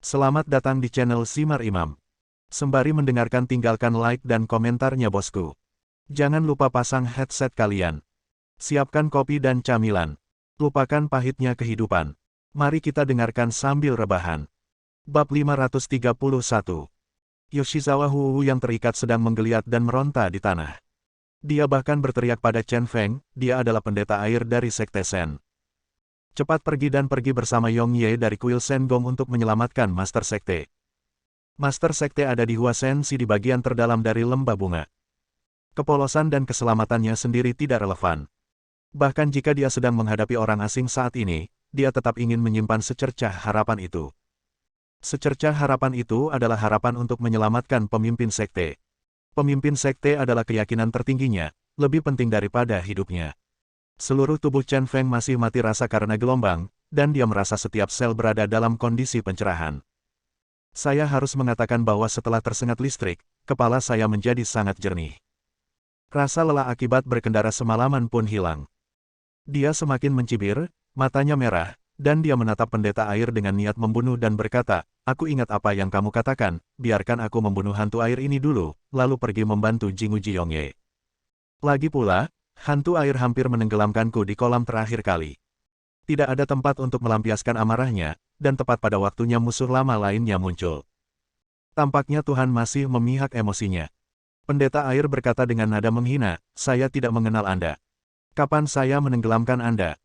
Selamat datang di channel Simar Imam. Sembari mendengarkan tinggalkan like dan komentarnya bosku. Jangan lupa pasang headset kalian. Siapkan kopi dan camilan. Lupakan pahitnya kehidupan. Mari kita dengarkan sambil rebahan. Bab 531. Yoshizawa Huwu yang terikat sedang menggeliat dan meronta di tanah. Dia bahkan berteriak pada Chen Feng, dia adalah pendeta air dari Sekte Shen. Cepat pergi dan pergi bersama Yong Ye dari kuil Shen Gong untuk menyelamatkan Master Sekte. Master Sekte ada di Hua Shen Si di bagian terdalam dari lembah bunga. Kepolosan dan keselamatannya sendiri tidak relevan. Bahkan jika dia sedang menghadapi orang asing saat ini, dia tetap ingin menyimpan secercah harapan itu. Secercah harapan itu adalah harapan untuk menyelamatkan pemimpin sekte. Pemimpin sekte adalah keyakinan tertingginya, lebih penting daripada hidupnya. Seluruh tubuh Chen Feng masih mati rasa karena gelombang, dan dia merasa setiap sel berada dalam kondisi pencerahan. Saya harus mengatakan bahwa setelah tersengat listrik, kepala saya menjadi sangat jernih. Rasa lelah akibat berkendara semalaman pun hilang. Dia semakin mencibir, matanya merah, dan dia menatap pendeta air dengan niat membunuh dan berkata, "Aku ingat apa yang kamu katakan, biarkan aku membunuh hantu air ini dulu, lalu pergi membantu Jinguji Yongye. Lagi pula, hantu air hampir menenggelamkanku di kolam terakhir kali." Tidak ada tempat untuk melampiaskan amarahnya, dan tepat pada waktunya musuh lama lainnya muncul. Tampaknya Tuhan masih memihak emosinya. Pendeta air berkata dengan nada menghina, "Saya tidak mengenal Anda. Kapan saya menenggelamkan Anda?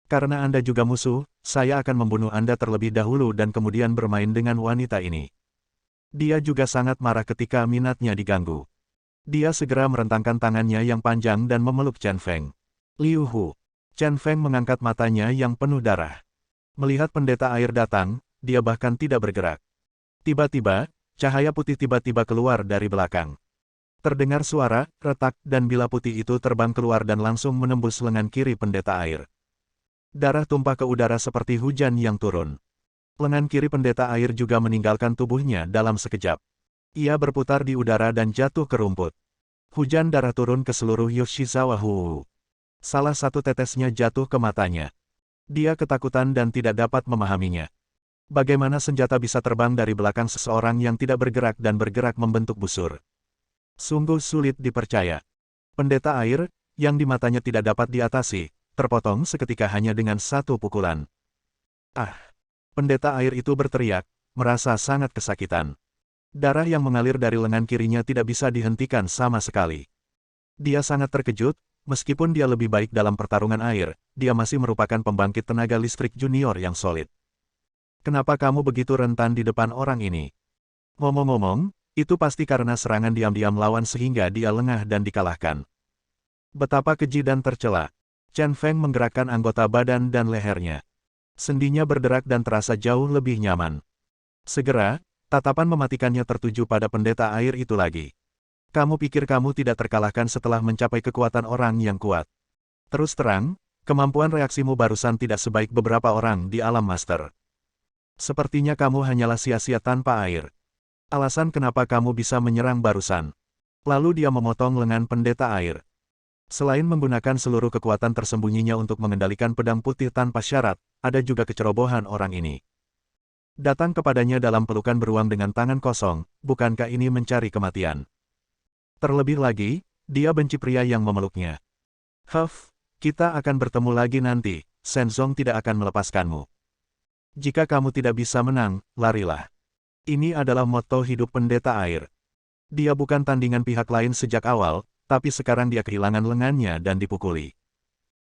Karena Anda juga musuh, saya akan membunuh Anda terlebih dahulu dan kemudian bermain dengan wanita ini." Dia juga sangat marah ketika minatnya diganggu. Dia segera merentangkan tangannya yang panjang dan memeluk Chen Feng. "Liu Hu." Chen Feng mengangkat matanya yang penuh darah. Melihat pendeta air datang, dia bahkan tidak bergerak. Tiba-tiba, cahaya putih tiba-tiba keluar dari belakang. Terdengar suara, retak, dan bila putih itu terbang keluar dan langsung menembus lengan kiri pendeta air. Darah tumpah ke udara seperti hujan yang turun. Lengan kiri pendeta air juga meninggalkan tubuhnya dalam sekejap. Ia berputar di udara dan jatuh ke rumput. Hujan darah turun ke seluruh Yoshizawa Huwu. Salah satu tetesnya jatuh ke matanya. Dia ketakutan dan tidak dapat memahaminya. Bagaimana senjata bisa terbang dari belakang seseorang yang tidak bergerak dan bergerak membentuk busur? Sungguh sulit dipercaya. Pendeta air, yang di matanya tidak dapat diatasi, terpotong seketika hanya dengan satu pukulan. "Ah!" Pendeta air itu berteriak, merasa sangat kesakitan. Darah yang mengalir dari lengan kirinya tidak bisa dihentikan sama sekali. Dia sangat terkejut, meskipun dia lebih baik dalam pertarungan air, dia masih merupakan pembangkit tenaga listrik junior yang solid. "Kenapa kamu begitu rentan di depan orang ini?" Ngomong-ngomong, itu pasti karena serangan diam-diam lawan sehingga dia lengah dan dikalahkan. Betapa keji dan tercela. Chen Feng menggerakkan anggota badan dan lehernya. Sendinya berderak dan terasa jauh lebih nyaman. Segera, tatapan mematikannya tertuju pada pendeta air itu lagi. "Kamu pikir kamu tidak terkalahkan setelah mencapai kekuatan orang yang kuat? Terus terang, kemampuan reaksimu barusan tidak sebaik beberapa orang di alam master. Sepertinya kamu hanyalah sia-sia tanpa air. Alasan kenapa kamu bisa menyerang barusan." Lalu dia memotong lengan pendeta air. Selain menggunakan seluruh kekuatan tersembunyinya untuk mengendalikan pedang putih tanpa syarat, ada juga kecerobohan orang ini. Datang kepadanya dalam pelukan beruang dengan tangan kosong, bukankah ini mencari kematian? Terlebih lagi, dia benci pria yang memeluknya. Kita akan bertemu lagi nanti, Shenzong tidak akan melepaskanmu. Jika kamu tidak bisa menang, larilah." Ini adalah motto hidup pendeta air. Dia bukan tandingan pihak lain sejak awal, tapi sekarang dia kehilangan lengannya dan dipukuli.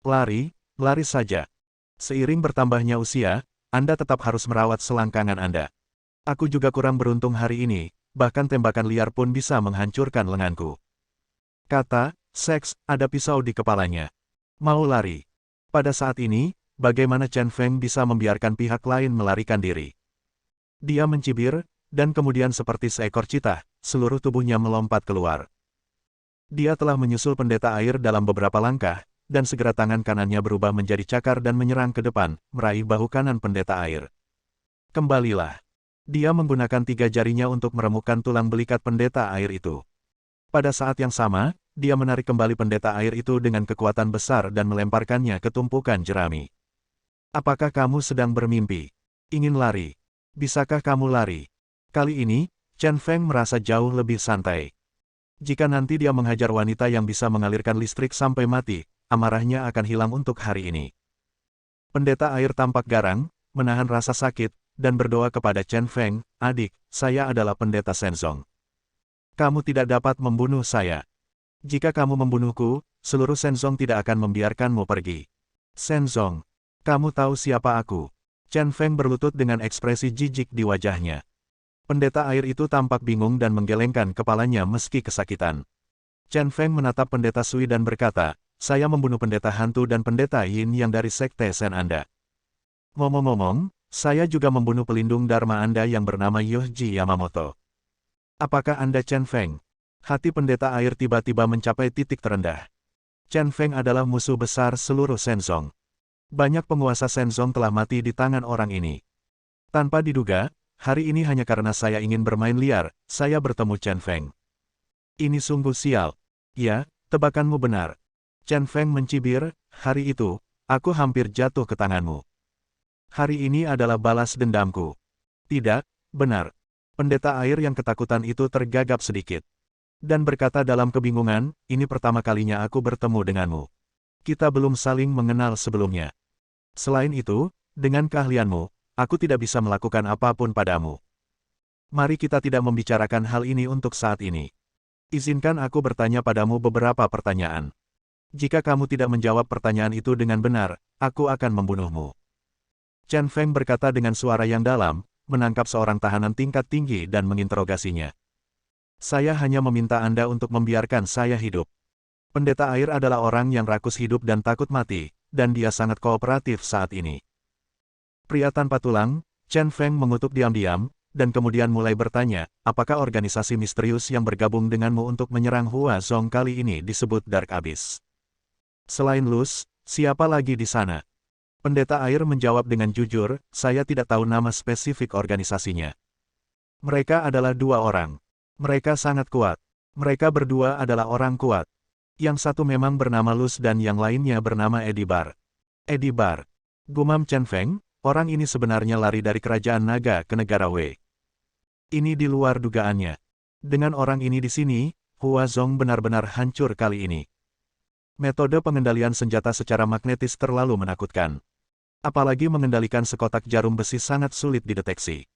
Lari saja. Seiring bertambahnya usia, Anda tetap harus merawat selangkangan Anda. Aku juga kurang beruntung hari ini, bahkan tembakan liar pun bisa menghancurkan lenganku. Kata, seks, ada pisau di kepalanya. Mau lari. Pada saat ini, bagaimana Chen Feng bisa membiarkan pihak lain melarikan diri? Dia mencibir, dan kemudian seperti seekor citah, seluruh tubuhnya melompat keluar. Dia telah menyusul pendeta air dalam beberapa langkah, dan segera tangan kanannya berubah menjadi cakar dan menyerang ke depan, meraih bahu kanan pendeta air. "Kembalilah." Dia menggunakan 3 jarinya untuk meremukkan tulang belikat pendeta air itu. Pada saat yang sama, dia menarik kembali pendeta air itu dengan kekuatan besar dan melemparkannya ke tumpukan jerami. "Apakah kamu sedang bermimpi? Ingin lari?" Bisakah kamu lari? Kali ini, Chen Feng merasa jauh lebih santai. Jika nanti dia menghajar wanita yang bisa mengalirkan listrik sampai mati, amarahnya akan hilang untuk hari ini. Pendeta air tampak garang, menahan rasa sakit, dan berdoa kepada Chen Feng, "Adik, saya adalah pendeta Shenzong. Kamu tidak dapat membunuh saya. Jika kamu membunuhku, seluruh Shenzong tidak akan membiarkanmu pergi." "Shenzong, kamu tahu siapa aku?" Chen Feng berlutut dengan ekspresi jijik di wajahnya. Pendeta air itu tampak bingung dan menggelengkan kepalanya meski kesakitan. Chen Feng menatap pendeta Sui dan berkata, "Saya membunuh pendeta hantu dan pendeta Yin yang dari sekte Shen Anda. Ngomong-ngomong, saya juga membunuh pelindung Dharma Anda yang bernama Yohji Yamamoto. Apakah Anda Chen Feng?" Hati pendeta air tiba-tiba mencapai titik terendah. Chen Feng adalah musuh besar seluruh Shenzong. Banyak penguasa Shenzong telah mati di tangan orang ini. Tanpa diduga, hari ini hanya karena saya ingin bermain liar, saya bertemu Chen Feng. Ini sungguh sial. Ya, tebakanmu benar. Chen Feng mencibir, "Hari itu, aku hampir jatuh ke tanganmu. Hari ini adalah balas dendamku." "Tidak, benar." Pendeta air yang ketakutan itu tergagap sedikit. Dan berkata dalam kebingungan, "Ini pertama kalinya aku bertemu denganmu. Kita belum saling mengenal sebelumnya. Selain itu, dengan keahlianmu, aku tidak bisa melakukan apapun padamu. Mari kita tidak membicarakan hal ini untuk saat ini. Izinkan aku bertanya padamu beberapa pertanyaan. Jika kamu tidak menjawab pertanyaan itu dengan benar, aku akan membunuhmu." Chen Feng berkata dengan suara yang dalam, menangkap seorang tahanan tingkat tinggi dan menginterogasinya. "Saya hanya meminta Anda untuk membiarkan saya hidup." Pendeta air adalah orang yang rakus hidup dan takut mati, dan dia sangat kooperatif saat ini. Pria tanpa tulang, Chen Feng mengutuk diam-diam, dan kemudian mulai bertanya, "Apakah organisasi misterius yang bergabung denganmu untuk menyerang Hua Zong kali ini disebut Dark Abyss? Selain Luz, siapa lagi di sana?" Pendeta air menjawab dengan jujur, "Saya tidak tahu nama spesifik organisasinya. Mereka adalah dua orang. Mereka sangat kuat. Mereka berdua adalah orang kuat. Yang satu memang bernama Luz dan yang lainnya bernama Edibar." "Edibar," gumam Chen Feng, "orang ini sebenarnya lari dari kerajaan naga ke negara Wei. Ini di luar dugaannya. Dengan orang ini di sini, Hua Zong benar-benar hancur kali ini." Metode pengendalian senjata secara magnetis terlalu menakutkan. Apalagi mengendalikan sekotak jarum besi sangat sulit dideteksi.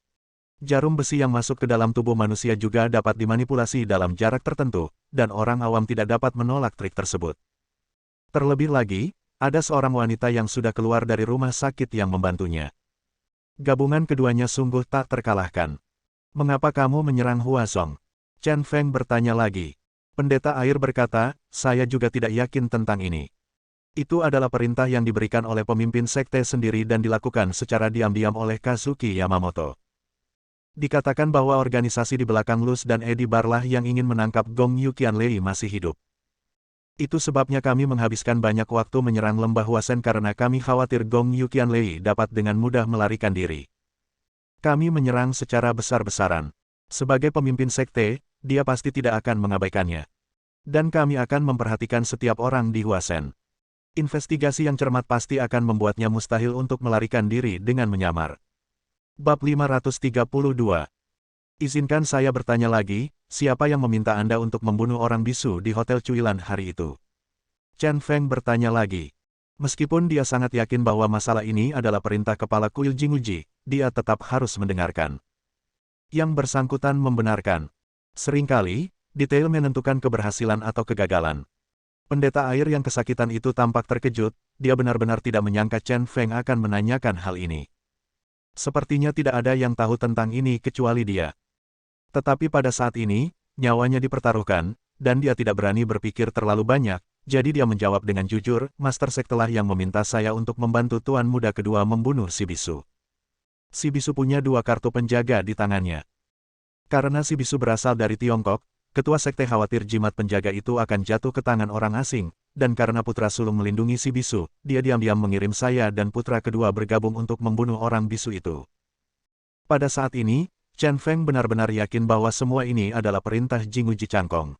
Jarum besi yang masuk ke dalam tubuh manusia juga dapat dimanipulasi dalam jarak tertentu, dan orang awam tidak dapat menolak trik tersebut. Terlebih lagi, ada seorang wanita yang sudah keluar dari rumah sakit yang membantunya. Gabungan keduanya sungguh tak terkalahkan. "Mengapa kamu menyerang Hua Zong?" Chen Feng bertanya lagi. Pendeta air berkata, "Saya juga tidak yakin tentang ini. Itu adalah perintah yang diberikan oleh pemimpin sekte sendiri dan dilakukan secara diam-diam oleh Kazuki Yamamoto. Dikatakan bahwa organisasi di belakang Luz dan Edibar lah yang ingin menangkap Gong Yu Qianlei masih hidup. Itu sebabnya kami menghabiskan banyak waktu menyerang lembah Huasen karena kami khawatir Gong Yu Qianlei dapat dengan mudah melarikan diri. Kami menyerang secara besar-besaran. Sebagai pemimpin sekte, dia pasti tidak akan mengabaikannya. Dan kami akan memperhatikan setiap orang di Huasen. Investigasi yang cermat pasti akan membuatnya mustahil untuk melarikan diri dengan menyamar." Bab 532. Izinkan saya bertanya lagi, siapa yang meminta Anda untuk membunuh orang bisu di Hotel Cuilan hari itu? Chen Feng bertanya lagi. Meskipun dia sangat yakin bahwa masalah ini adalah perintah kepala kuil Jinguji, dia tetap harus mendengarkan. Yang bersangkutan membenarkan. Seringkali, detail menentukan keberhasilan atau kegagalan. Pendeta air yang kesakitan itu tampak terkejut, dia benar-benar tidak menyangka Chen Feng akan menanyakan hal ini. Sepertinya tidak ada yang tahu tentang ini kecuali dia. Tetapi pada saat ini, nyawanya dipertaruhkan, dan dia tidak berani berpikir terlalu banyak, jadi dia menjawab dengan jujur, "Master Sektelah yang meminta saya untuk membantu Tuan Muda kedua membunuh si bisu." Si bisu punya dua kartu penjaga di tangannya. Karena si bisu berasal dari Tiongkok, ketua sekte khawatir jimat penjaga itu akan jatuh ke tangan orang asing, dan karena putra sulung melindungi si bisu, dia diam-diam mengirim saya dan putra kedua bergabung untuk membunuh orang bisu itu. Pada saat ini, Chen Feng benar-benar yakin bahwa semua ini adalah perintah Jinguji Cangkong.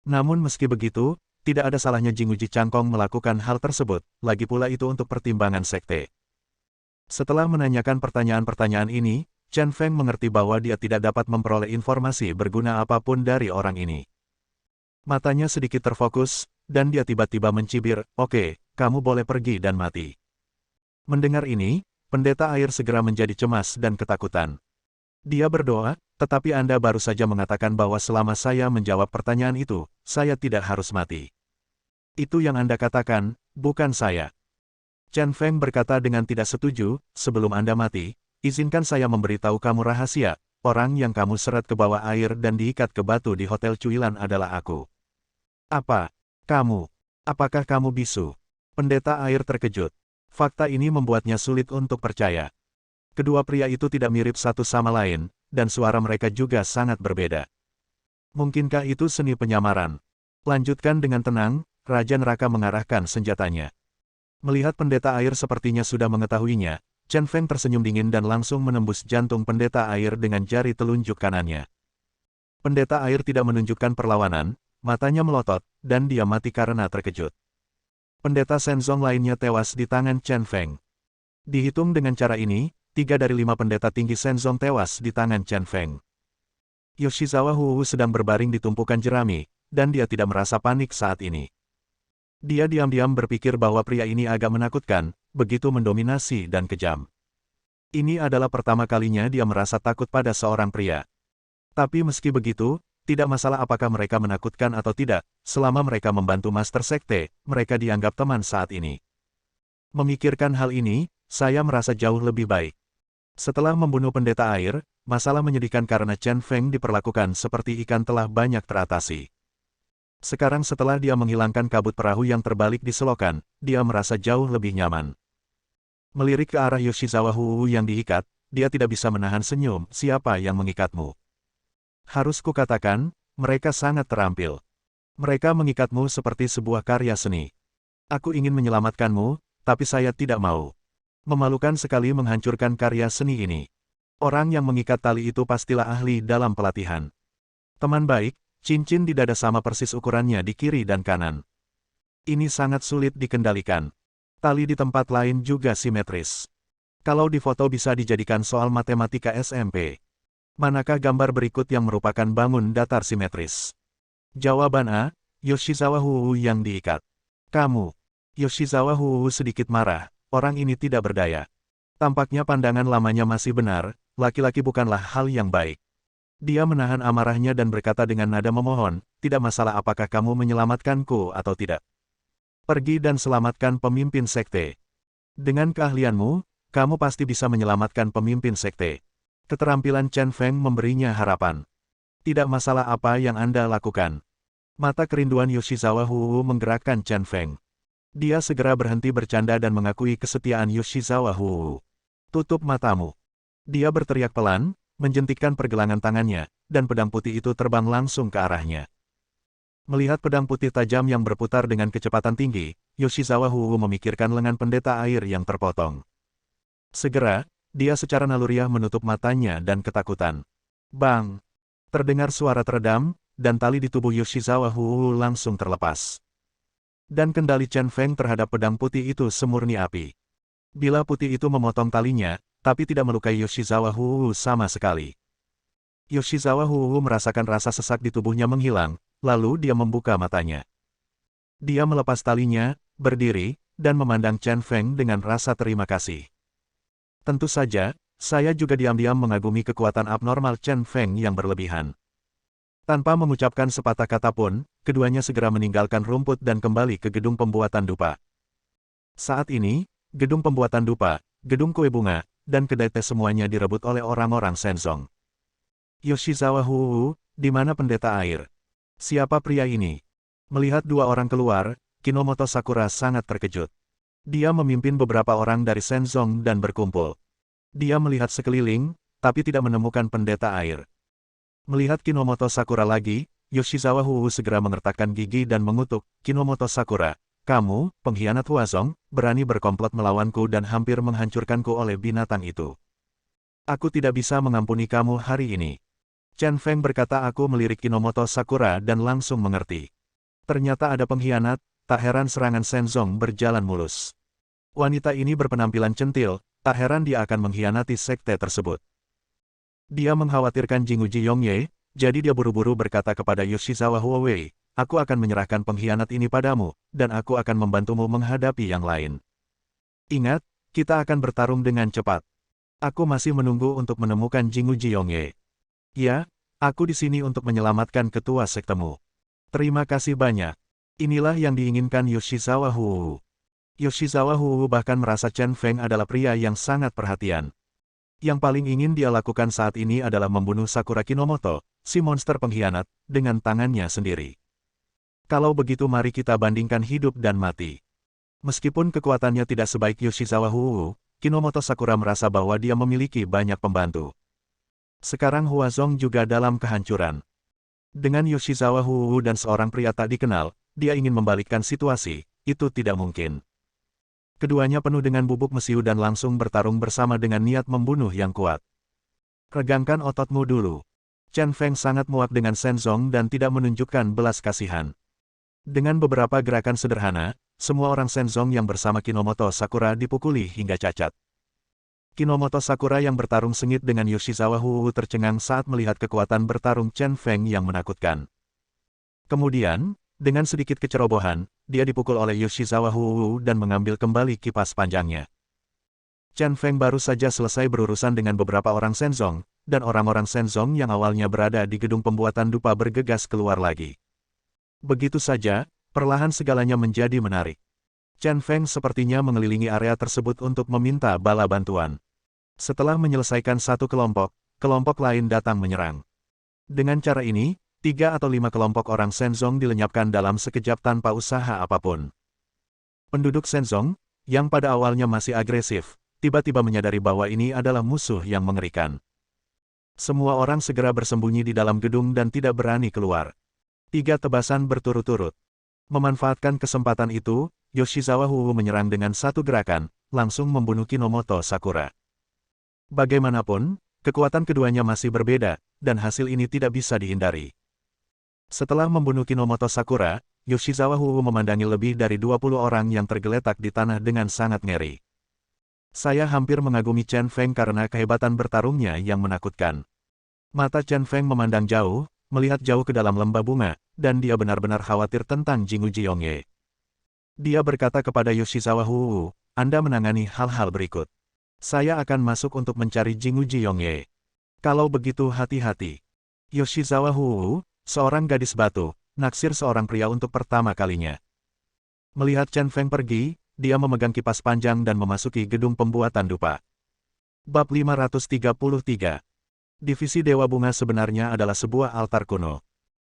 Namun meski begitu, tidak ada salahnya Jinguji Cangkong melakukan hal tersebut, lagi pula itu untuk pertimbangan sekte. Setelah menanyakan pertanyaan-pertanyaan ini, Chen Feng mengerti bahwa dia tidak dapat memperoleh informasi berguna apapun dari orang ini. Matanya sedikit terfokus, dan dia tiba-tiba mencibir, "Oke, kamu boleh pergi dan mati." Mendengar ini, pendeta air segera menjadi cemas dan ketakutan. Dia berdoa, "Tetapi Anda baru saja mengatakan bahwa selama saya menjawab pertanyaan itu, saya tidak harus mati." "Itu yang Anda katakan, bukan saya." Chen Feng berkata dengan tidak setuju, "Sebelum Anda mati, izinkan saya memberitahu kamu rahasia, orang yang kamu seret ke bawah air dan diikat ke batu di Hotel Cuilan adalah aku." "Apa? Kamu? Apakah kamu bisu?" Pendeta air terkejut. Fakta ini membuatnya sulit untuk percaya. Kedua pria itu tidak mirip satu sama lain, dan suara mereka juga sangat berbeda. "Mungkinkah itu seni penyamaran?" Lanjutkan dengan tenang, Raja Neraka mengarahkan senjatanya. Melihat pendeta air sepertinya sudah mengetahuinya, Chen Feng tersenyum dingin dan langsung menembus jantung pendeta air dengan jari telunjuk kanannya. Pendeta air tidak menunjukkan perlawanan, matanya melotot, dan dia mati karena terkejut. Pendeta Shenzong lainnya tewas di tangan Chen Feng. Dihitung dengan cara ini, 3 dari 5 pendeta tinggi Shenzong tewas di tangan Chen Feng. Yoshizawa Huwu sedang berbaring di tumpukan jerami, dan dia tidak merasa panik saat ini. Dia diam-diam berpikir bahwa pria ini agak menakutkan, begitu mendominasi dan kejam. Ini adalah pertama kalinya dia merasa takut pada seorang pria. Tapi meski begitu, tidak masalah apakah mereka menakutkan atau tidak, selama mereka membantu Master Sekte, mereka dianggap teman saat ini. Memikirkan hal ini, saya merasa jauh lebih baik. Setelah membunuh pendeta air, masalah menyedihkan karena Chen Feng diperlakukan seperti ikan telah banyak teratasi. Sekarang setelah dia menghilangkan kabut perahu yang terbalik di selokan, dia merasa jauh lebih nyaman. Melirik ke arah Yoshizawa Huwu yang diikat, dia tidak bisa menahan senyum, "Siapa yang mengikatmu?" "Harus kukatakan, mereka sangat terampil. Mereka mengikatmu seperti sebuah karya seni. Aku ingin menyelamatkanmu, tapi saya tidak mau. Memalukan sekali menghancurkan karya seni ini. Orang yang mengikat tali itu pastilah ahli dalam pelatihan." "Teman baik, cincin di dada sama persis ukurannya di kiri dan kanan. Ini sangat sulit dikendalikan. Tali di tempat lain juga simetris. Kalau difoto bisa dijadikan soal matematika SMP. Manakah gambar berikut yang merupakan bangun datar simetris?" Jawaban A, Yoshizawa Huwu yang diikat. "Kamu." Yoshizawa Huwu sedikit marah, orang ini tidak berdaya. Tampaknya pandangan lamanya masih benar, laki-laki bukanlah hal yang baik. Dia menahan amarahnya dan berkata dengan nada memohon, "Tidak masalah apakah kamu menyelamatkanku atau tidak. Pergi dan selamatkan pemimpin sekte. Dengan keahlianmu, kamu pasti bisa menyelamatkan pemimpin sekte." Keterampilan Chen Feng memberinya harapan. "Tidak masalah apa yang Anda lakukan." Mata kerinduan Yoshizawa Huwu menggerakkan Chen Feng. Dia segera berhenti bercanda dan mengakui kesetiaan Yoshizawa Huwu. "Tutup matamu." Dia berteriak pelan, menjentikkan pergelangan tangannya, dan pedang putih itu terbang langsung ke arahnya. Melihat pedang putih tajam yang berputar dengan kecepatan tinggi, Yoshizawa Huwu memikirkan lengan pendeta air yang terpotong. Segera, dia secara naluriah menutup matanya dan ketakutan. Bang! Terdengar suara teredam, dan tali di tubuh Yoshizawa Huwu langsung terlepas. Dan kendali Chen Feng terhadap pedang putih itu semurni api. Bila putih itu memotong talinya, tapi tidak melukai Yoshizawa Huwu sama sekali. Yoshizawa Huwu merasakan rasa sesak di tubuhnya menghilang, lalu dia membuka matanya. Dia melepas talinya, berdiri, dan memandang Chen Feng dengan rasa terima kasih. "Tentu saja, saya juga diam-diam mengagumi kekuatan abnormal Chen Feng yang berlebihan." Tanpa mengucapkan sepatah kata pun, keduanya segera meninggalkan rumput dan kembali ke gedung pembuatan dupa. Saat ini, gedung pembuatan dupa, gedung kue bunga, dan kedai teh semuanya direbut oleh orang-orang Shenzong. "Yoshizawa Huwu, di mana pendeta air? Siapa pria ini?" Melihat dua orang keluar, Kinomoto Sakura sangat terkejut. Dia memimpin beberapa orang dari Shenzong dan berkumpul. Dia melihat sekeliling, tapi tidak menemukan pendeta air. Melihat Kinomoto Sakura lagi, Yoshizawa Huwu segera mengertakkan gigi dan mengutuk, "Kinomoto Sakura, kamu, pengkhianat Huazong, berani berkomplot melawanku dan hampir menghancurkanku oleh binatang itu. Aku tidak bisa mengampuni kamu hari ini." Chen Feng berkata, "Aku melirik Kinomoto Sakura dan langsung mengerti. Ternyata ada pengkhianat, tak heran serangan Shenzong berjalan mulus. Wanita ini berpenampilan centil, tak heran dia akan mengkhianati sekte tersebut." Dia mengkhawatirkan Jingu Jiyongye, jadi dia buru-buru berkata kepada Yoshizawa Huowei, aku akan menyerahkan pengkhianat ini padamu, dan aku akan membantumu menghadapi yang lain. Ingat, kita akan bertarung dengan cepat. Aku masih menunggu untuk menemukan Jingu Jiyongye. Ya, aku di sini untuk menyelamatkan ketua sektemu. Terima kasih banyak. Inilah yang diinginkan Yoshizawa Huowu. Yoshizawa Huowu bahkan merasa Chen Feng adalah pria yang sangat perhatian. Yang paling ingin dia lakukan saat ini adalah membunuh Sakura Kinomoto, si monster pengkhianat, dengan tangannya sendiri. Kalau begitu mari kita bandingkan hidup dan mati. Meskipun kekuatannya tidak sebaik Yoshizawa Huowu, Kinomoto Sakura merasa bahwa dia memiliki banyak pembantu. Sekarang Huazong juga dalam kehancuran. Dengan Yoshizawa Huowu dan seorang pria tak dikenal, dia ingin membalikkan situasi, itu tidak mungkin. Keduanya penuh dengan bubuk mesiu dan langsung bertarung bersama dengan niat membunuh yang kuat. Regangkan ototmu dulu. Chen Feng sangat muak dengan Shenzong dan tidak menunjukkan belas kasihan. Dengan beberapa gerakan sederhana, semua orang Shenzong yang bersama Kinomoto Sakura dipukuli hingga cacat. Kinomoto Sakura yang bertarung sengit dengan Yoshizawa Huowu tercengang saat melihat kekuatan bertarung Chen Feng yang menakutkan. Kemudian, dengan sedikit kecerobohan, dia dipukul oleh Yoshizawa Huowu dan mengambil kembali kipas panjangnya. Chen Feng baru saja selesai berurusan dengan beberapa orang Shenzong, dan orang-orang Shenzong yang awalnya berada di gedung pembuatan dupa bergegas keluar lagi. Begitu saja, perlahan segalanya menjadi menarik. Chen Feng sepertinya mengelilingi area tersebut untuk meminta bala bantuan. Setelah menyelesaikan satu kelompok, kelompok lain datang menyerang. Dengan cara ini, 3 atau 5 kelompok orang Shenzong dilenyapkan dalam sekejap tanpa usaha apapun. Penduduk Shenzong, yang pada awalnya masih agresif, tiba-tiba menyadari bahwa ini adalah musuh yang mengerikan. Semua orang segera bersembunyi di dalam gedung dan tidak berani keluar. 3 tebasan berturut-turut. Memanfaatkan kesempatan itu, Yoshizawa Huowu menyerang dengan satu gerakan, langsung membunuh Kinomoto Sakura. Bagaimanapun, kekuatan keduanya masih berbeda, dan hasil ini tidak bisa dihindari. Setelah membunuh Kinomoto Sakura, Yoshizawa Huowu memandangi lebih dari 20 orang yang tergeletak di tanah dengan sangat ngeri. Saya hampir mengagumi Chen Feng karena kehebatan bertarungnya yang menakutkan. Mata Chen Feng memandang jauh, melihat jauh ke dalam lembah bunga, dan dia benar-benar khawatir tentang Jingu Jiyongye. Dia berkata kepada Yoshizawa Huowu, Anda menangani hal-hal berikut. Saya akan masuk untuk mencari Jingu Jiyongye. Kalau begitu hati-hati. Yoshizawa Huowu, seorang gadis batu, naksir seorang pria untuk pertama kalinya. Melihat Chen Feng pergi, dia memegang kipas panjang dan memasuki gedung pembuatan dupa. Bab 533. Divisi Dewa Bunga sebenarnya adalah sebuah altar kuno.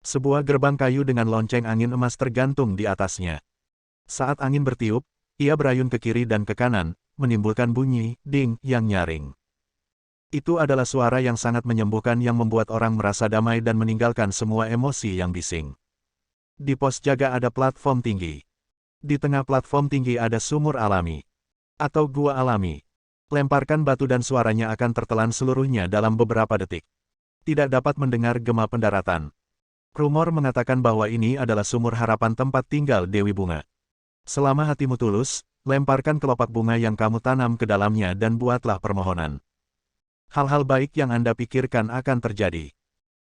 Sebuah gerbang kayu dengan lonceng angin emas tergantung di atasnya. Saat angin bertiup, ia berayun ke kiri dan ke kanan, menimbulkan bunyi ding yang nyaring. Itu adalah suara yang sangat menyembuhkan yang membuat orang merasa damai dan meninggalkan semua emosi yang bising. Di pos jaga ada platform tinggi. Di tengah platform tinggi ada sumur alami. Atau gua alami. Lemparkan batu dan suaranya akan tertelan seluruhnya dalam beberapa detik. Tidak dapat mendengar gema pendaratan. Rumor mengatakan bahwa ini adalah sumur harapan tempat tinggal Dewi Bunga. Selama hatimu tulus, lemparkan kelopak bunga yang kamu tanam ke dalamnya dan buatlah permohonan. Hal-hal baik yang Anda pikirkan akan terjadi.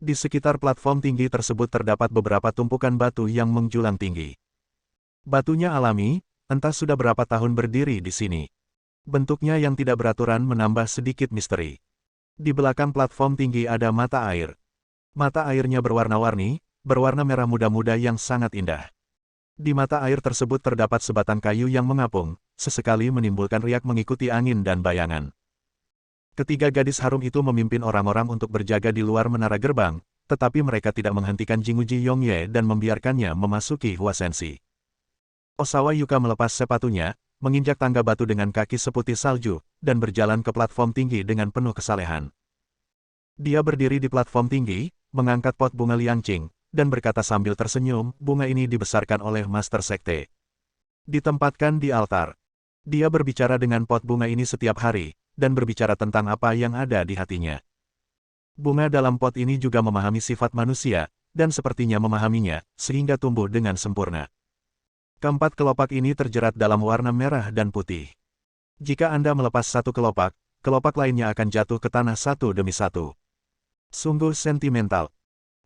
Di sekitar platform tinggi tersebut terdapat beberapa tumpukan batu yang menjulang tinggi. Batunya alami, entah sudah berapa tahun berdiri di sini. Bentuknya yang tidak beraturan menambah sedikit misteri. Di belakang platform tinggi ada mata air. Mata airnya berwarna-warni, berwarna merah muda-muda yang sangat indah. Di mata air tersebut terdapat sebatang kayu yang mengapung, sesekali menimbulkan riak mengikuti angin dan bayangan. Ketiga gadis harum itu memimpin orang-orang untuk berjaga di luar menara gerbang, tetapi mereka tidak menghentikan Jingu Jiyongye dan membiarkannya memasuki Huasensi. Osawa Yuka melepas sepatunya, menginjak tangga batu dengan kaki seputih salju, dan berjalan ke platform tinggi dengan penuh kesalehan. Dia berdiri di platform tinggi, mengangkat pot bunga liangqing, dan berkata sambil tersenyum, bunga ini dibesarkan oleh Master Sekte. Ditempatkan di altar. Dia berbicara dengan pot bunga ini setiap hari, dan berbicara tentang apa yang ada di hatinya. Bunga dalam pot ini juga memahami sifat manusia, dan sepertinya memahaminya, sehingga tumbuh dengan sempurna. Keempat kelopak ini terjerat dalam warna merah dan putih. Jika Anda melepas satu kelopak, kelopak lainnya akan jatuh ke tanah satu demi satu. Sungguh sentimental.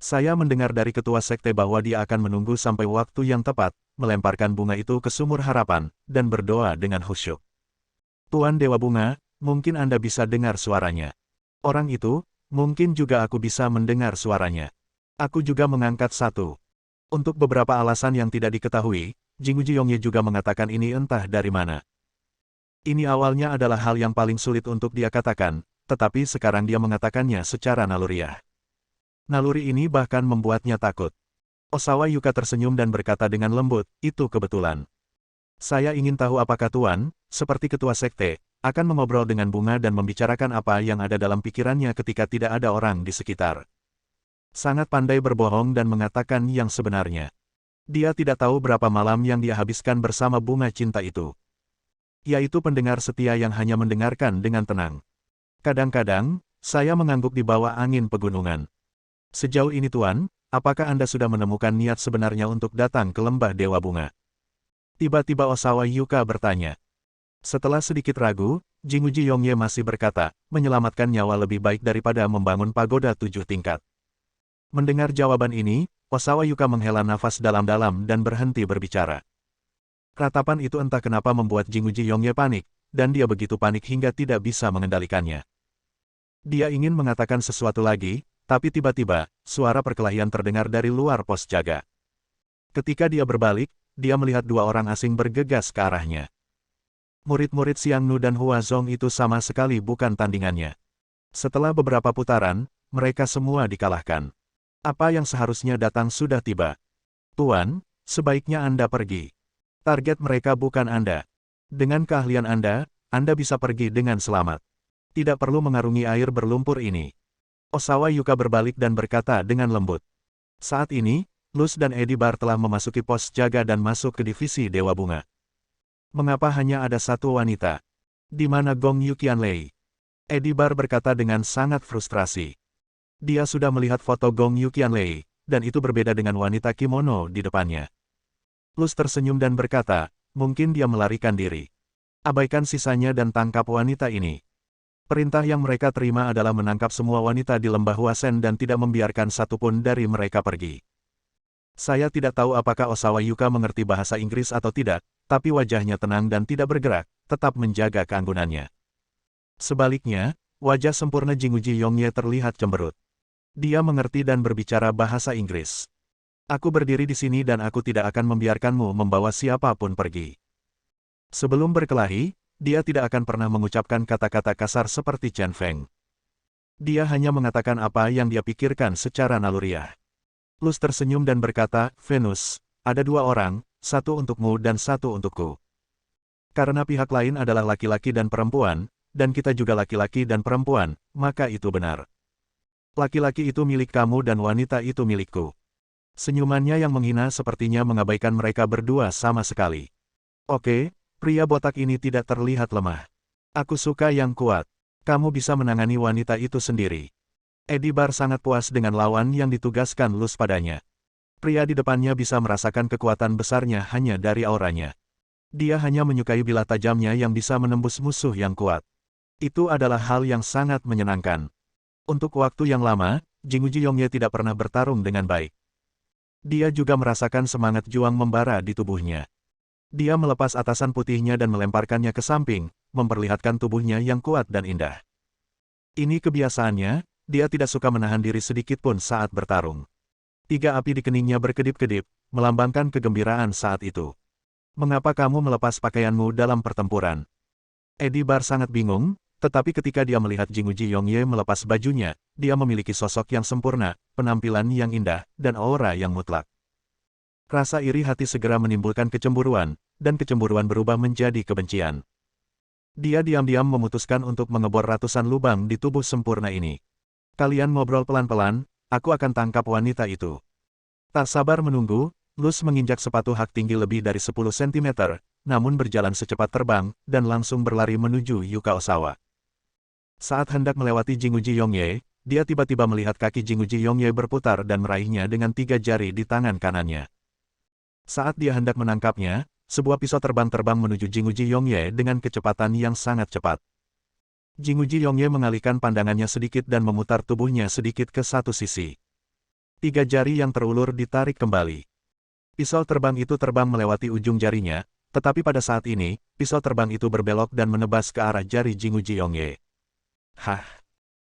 Saya mendengar dari ketua sekte bahwa dia akan menunggu sampai waktu yang tepat, melemparkan bunga itu ke sumur harapan, dan berdoa dengan khusyuk. Tuan Dewa Bunga, mungkin Anda bisa dengar suaranya. Orang itu, mungkin juga aku bisa mendengar suaranya. Aku juga mengangkat satu. Untuk beberapa alasan yang tidak diketahui, Jinguji Yongye juga mengatakan ini entah dari mana. Ini awalnya adalah hal yang paling sulit untuk dia katakan, tetapi sekarang dia mengatakannya secara naluriah. Naluri ini bahkan membuatnya takut. Osawa Yuka tersenyum dan berkata dengan lembut, itu kebetulan. Saya ingin tahu apakah Tuan, seperti ketua sekte, akan mengobrol dengan Bunga dan membicarakan apa yang ada dalam pikirannya ketika tidak ada orang di sekitar. Sangat pandai berbohong dan mengatakan yang sebenarnya. Dia tidak tahu berapa malam yang dia habiskan bersama Bunga Cinta itu. Yaitu pendengar setia yang hanya mendengarkan dengan tenang. Kadang-kadang, saya mengangguk di bawah angin pegunungan. Sejauh ini Tuan, apakah Anda sudah menemukan niat sebenarnya untuk datang ke lembah Dewa Bunga? Tiba-tiba Osawa Yuka bertanya. Setelah sedikit ragu, Jinguji Yongye masih berkata, menyelamatkan nyawa lebih baik daripada membangun pagoda 7 tingkat. Mendengar jawaban ini, Osawa Yuka menghela nafas dalam-dalam dan berhenti berbicara. Ratapan itu entah kenapa membuat Jinguji Yongye panik, dan dia begitu panik hingga tidak bisa mengendalikannya. Dia ingin mengatakan sesuatu lagi, tapi tiba-tiba, suara perkelahian terdengar dari luar pos jaga. Ketika dia berbalik, dia melihat dua orang asing bergegas ke arahnya. Murid-murid Xiangnu dan Hua Zong itu sama sekali bukan tandingannya. Setelah beberapa putaran, mereka semua dikalahkan. Apa yang seharusnya datang sudah tiba. Tuan, sebaiknya Anda pergi. Target mereka bukan Anda. Dengan keahlian Anda bisa pergi dengan selamat. Tidak perlu mengarungi air berlumpur ini. Osawa Yuka berbalik dan berkata dengan lembut. Saat ini, Luz dan Eddie Bar telah memasuki pos jaga dan masuk ke divisi Dewa Bunga. Mengapa hanya ada satu wanita? Di mana Gong Yuqianlei? Eddie Bar berkata dengan sangat frustrasi. Dia sudah melihat foto Gong Yuqianlei, dan itu berbeda dengan wanita kimono di depannya. Luz tersenyum dan berkata, mungkin dia melarikan diri. Abaikan sisanya dan tangkap wanita ini. Perintah yang mereka terima adalah menangkap semua wanita di lembah Huasen dan tidak membiarkan satupun dari mereka pergi. Saya tidak tahu apakah Osawa Yuka mengerti bahasa Inggris atau tidak, tapi wajahnya tenang dan tidak bergerak, tetap menjaga keanggunannya. Sebaliknya, wajah sempurna Jinguji Yongye terlihat cemberut. Dia mengerti dan berbicara bahasa Inggris. Aku berdiri di sini dan aku tidak akan membiarkanmu membawa siapapun pergi. Sebelum berkelahi, dia tidak akan pernah mengucapkan kata-kata kasar seperti Chen Feng. Dia hanya mengatakan apa yang dia pikirkan secara naluriah. Luz tersenyum dan berkata, Venus, ada dua orang, satu untukmu dan satu untukku. Karena pihak lain adalah laki-laki dan perempuan, dan kita juga laki-laki dan perempuan, maka itu benar. Laki-laki itu milik kamu dan wanita itu milikku. Senyumannya yang menghina sepertinya mengabaikan mereka berdua sama sekali. Oke, pria botak ini tidak terlihat lemah. Aku suka yang kuat. Kamu bisa menangani wanita itu sendiri. Eddie Bar sangat puas dengan lawan yang ditugaskan Luz padanya. Pria di depannya bisa merasakan kekuatan besarnya hanya dari auranya. Dia hanya menyukai bilah tajamnya yang bisa menembus musuh yang kuat. Itu adalah hal yang sangat menyenangkan. Untuk waktu yang lama, Jinguji Yongye tidak pernah bertarung dengan baik. Dia juga merasakan semangat juang membara di tubuhnya. Dia melepas atasan putihnya dan melemparkannya ke samping, memperlihatkan tubuhnya yang kuat dan indah. Ini kebiasaannya, dia tidak suka menahan diri sedikit pun saat bertarung. Tiga api di keningnya berkedip-kedip, melambangkan kegembiraan saat itu. Mengapa kamu melepas pakaianmu dalam pertempuran? Eddie Bar sangat bingung, tetapi ketika dia melihat Jinguji Yongye melepas bajunya, dia memiliki sosok yang sempurna, penampilan yang indah, dan aura yang mutlak. Rasa iri hati segera menimbulkan kecemburuan, dan kecemburuan berubah menjadi kebencian. Dia diam-diam memutuskan untuk mengebor ratusan lubang di tubuh sempurna ini. Kalian ngobrol pelan-pelan, aku akan tangkap wanita itu. Tak sabar menunggu, Luz menginjak sepatu hak tinggi lebih dari 10 cm, namun berjalan secepat terbang, dan langsung berlari menuju Yuka Osawa. Saat hendak melewati Jinguji Yongye, dia tiba-tiba melihat kaki Jinguji Yongye berputar dan meraihnya dengan 3 jari di tangan kanannya. Saat dia hendak menangkapnya, sebuah pisau terbang menuju Jinguji Yongye dengan kecepatan yang sangat cepat. Jinguji Yongye mengalihkan pandangannya sedikit dan memutar tubuhnya sedikit ke satu sisi. 3 jari yang terulur ditarik kembali. Pisau terbang itu terbang melewati ujung jarinya, tetapi pada saat ini, pisau terbang itu berbelok dan menebas ke arah jari Jinguji Yongye. Hah?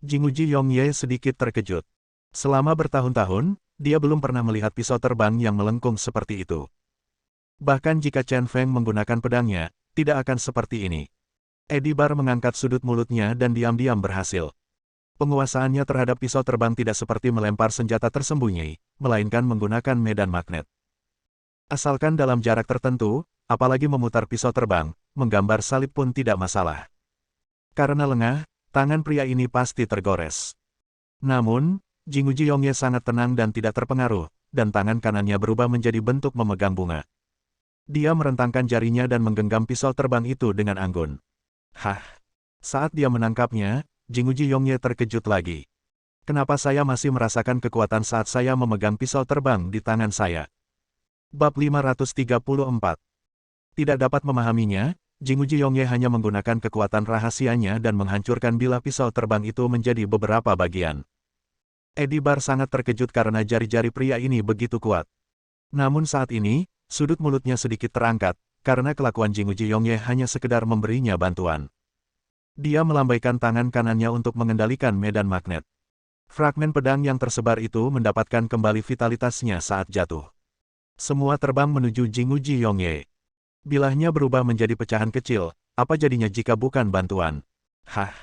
Jinguji Yongye sedikit terkejut. Selama bertahun-tahun, dia belum pernah melihat pisau terbang yang melengkung seperti itu. Bahkan jika Chen Feng menggunakan pedangnya, tidak akan seperti ini. Eddie Bar mengangkat sudut mulutnya dan diam-diam berhasil. Penguasaannya terhadap pisau terbang tidak seperti melempar senjata tersembunyi, melainkan menggunakan medan magnet. Asalkan dalam jarak tertentu, apalagi memutar pisau terbang, menggambar salib pun tidak masalah. Karena lengah, tangan pria ini pasti tergores. Namun, Jinguji Yongye sangat tenang dan tidak terpengaruh, dan tangan kanannya berubah menjadi bentuk memegang bunga. Dia merentangkan jarinya dan menggenggam pisau terbang itu dengan anggun. Hah! Saat dia menangkapnya, Jinguji Yongye terkejut lagi. Kenapa saya masih merasakan kekuatan saat saya memegang pisau terbang di tangan saya? Bab 534. Tidak dapat memahaminya, Jinguji Yongye hanya menggunakan kekuatan rahasianya dan menghancurkan bilah pisau terbang itu menjadi beberapa bagian. Eddie Bar sangat terkejut karena jari-jari pria ini begitu kuat. Namun saat ini, sudut mulutnya sedikit terangkat, karena kelakuan Jinguji Yongye hanya sekedar memberinya bantuan. Dia melambaikan tangan kanannya untuk mengendalikan medan magnet. Fragmen pedang yang tersebar itu mendapatkan kembali vitalitasnya saat jatuh. Semua terbang menuju Jinguji Yongye. Bilahnya berubah menjadi pecahan kecil, apa jadinya jika bukan bantuan? Hah!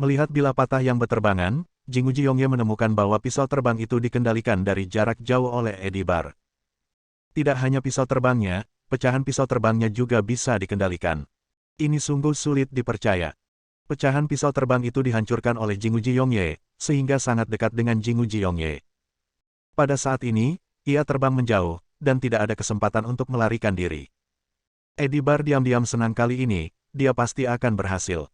Melihat bilah patah yang berterbangan, Jinguji Yongye menemukan bahwa pisau terbang itu dikendalikan dari jarak jauh oleh Eddie Bar. Tidak hanya pisau terbangnya, pecahan pisau terbangnya juga bisa dikendalikan. Ini sungguh sulit dipercaya. Pecahan pisau terbang itu dihancurkan oleh Jinguji Yongye, sehingga sangat dekat dengan Jinguji Yongye. Pada saat ini, ia terbang menjauh, dan tidak ada kesempatan untuk melarikan diri. Eddie Bar diam-diam senang kali ini, dia pasti akan berhasil.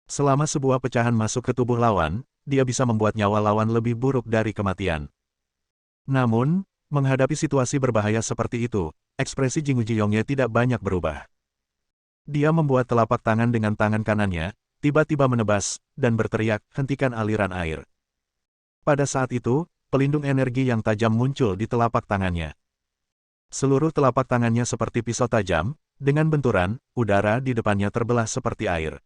Selama sebuah pecahan masuk ke tubuh lawan, dia bisa membuat nyawa lawan lebih buruk dari kematian. Namun, menghadapi situasi berbahaya seperti itu, ekspresi Jinguji Yongye tidak banyak berubah. Dia membuat telapak tangan dengan tangan kanannya, tiba-tiba menebas, dan berteriak, hentikan aliran air. Pada saat itu, pelindung energi yang tajam muncul di telapak tangannya. Seluruh telapak tangannya seperti pisau tajam, dengan benturan, udara di depannya terbelah seperti air.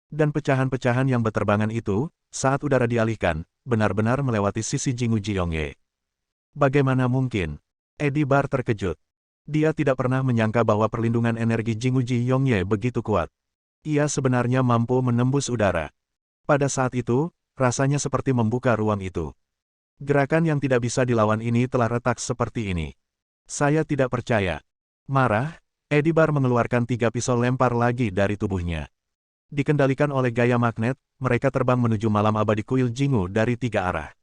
Dan pecahan-pecahan yang berterbangan itu, saat udara dialihkan, benar-benar melewati sisi Jinguji Yongye. Bagaimana mungkin? Eddie Bar terkejut. Dia tidak pernah menyangka bahwa perlindungan energi Jinguji Yongye begitu kuat. Ia sebenarnya mampu menembus udara. Pada saat itu, rasanya seperti membuka ruang itu. Gerakan yang tidak bisa dilawan ini telah retak seperti ini. Saya tidak percaya. Marah, Eddie Bar mengeluarkan 3 pisau lempar lagi dari tubuhnya. Dikendalikan oleh gaya magnet, mereka terbang menuju malam abadi kuil Jingu dari 3 arah.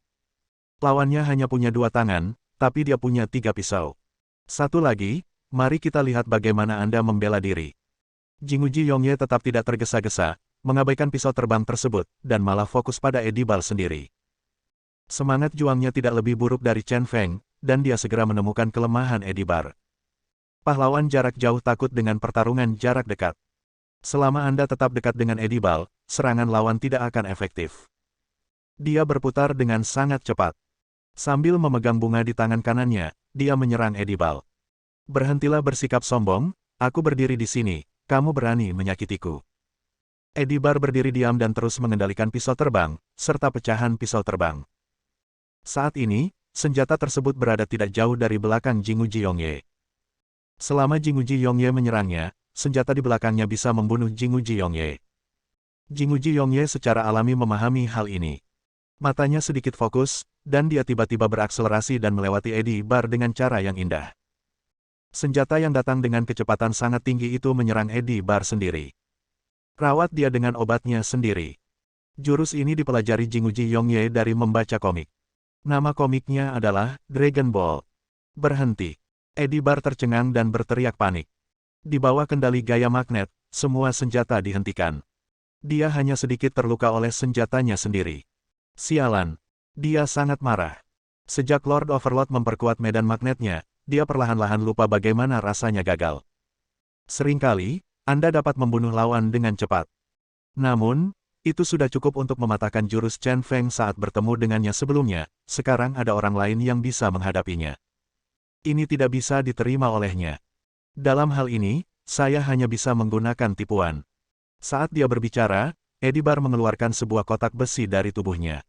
Lawannya hanya punya 2 tangan, tapi dia punya 3 pisau. Satu lagi, mari kita lihat bagaimana Anda membela diri. Jinguji Yongye tetap tidak tergesa-gesa, mengabaikan pisau terbang tersebut, dan malah fokus pada Eddie Bar sendiri. Semangat juangnya tidak lebih buruk dari Chen Feng, dan dia segera menemukan kelemahan Eddie Bar. Pahlawan jarak jauh takut dengan pertarungan jarak dekat. Selama Anda tetap dekat dengan Eddie Bar, serangan lawan tidak akan efektif. Dia berputar dengan sangat cepat. Sambil memegang bunga di tangan kanannya, dia menyerang Eddie Bar. Berhentilah bersikap sombong, aku berdiri di sini, kamu berani menyakitiku. Eddie Bar berdiri diam dan terus mengendalikan pisau terbang, serta pecahan pisau terbang. Saat ini, senjata tersebut berada tidak jauh dari belakang Jinguji Yongye. Selama Jinguji Yongye menyerangnya, senjata di belakangnya bisa membunuh Jinguji Yongye. Jinguji Yongye secara alami memahami hal ini. Matanya sedikit fokus, dan dia tiba-tiba berakselerasi dan melewati Eddie Bar dengan cara yang indah. Senjata yang datang dengan kecepatan sangat tinggi itu menyerang Eddie Bar sendiri. Rawat dia dengan obatnya sendiri. Jurus ini dipelajari Jinguji Yongye dari membaca komik. Nama komiknya adalah Dragon Ball. Berhenti. Eddie Bar tercengang dan berteriak panik. Di bawah kendali gaya magnet, semua senjata dihentikan. Dia hanya sedikit terluka oleh senjatanya sendiri. Sialan. Dia sangat marah. Sejak Lord Overlord memperkuat medan magnetnya, dia perlahan-lahan lupa bagaimana rasanya gagal. Seringkali, Anda dapat membunuh lawan dengan cepat. Namun, Itu sudah cukup untuk mematahkan jurus Chen Feng saat bertemu dengannya sebelumnya, sekarang ada orang lain yang bisa menghadapinya. Ini tidak bisa diterima olehnya. Dalam hal ini, saya hanya bisa menggunakan tipuan. Saat dia berbicara, Edibar mengeluarkan sebuah kotak besi dari tubuhnya.